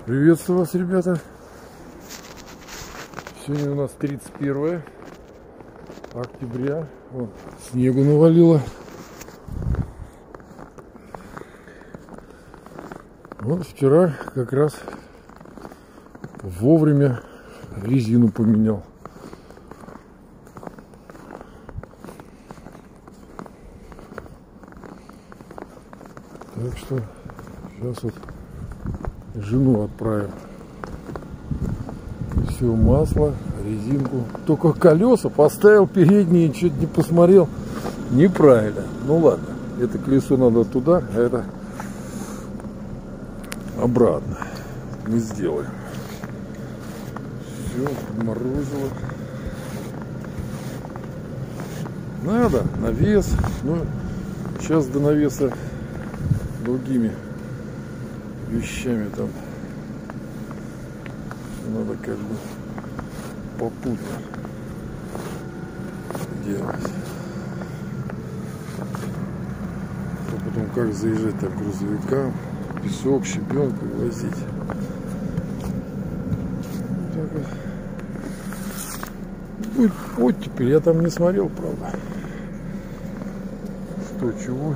Приветствую вас, ребята. Сегодня у нас 31 октября. Вон, снегу навалило. Вот вчера как раз вовремя резину поменял. Так что сейчас вот жену отправим. Все, масло, резинку. Только колеса поставил передние, чуть не посмотрел. Неправильно. Ну ладно. Это колесо надо туда, а это обратно. Мы сделаем. Все, морозило. Надо навес. Но сейчас до навеса другими вещами там надо как бы попутно делать. А потом как заезжать так грузовикам, песок, щебенку возить. Так вот. Будет оттепель, я там не смотрел, правда, что чего.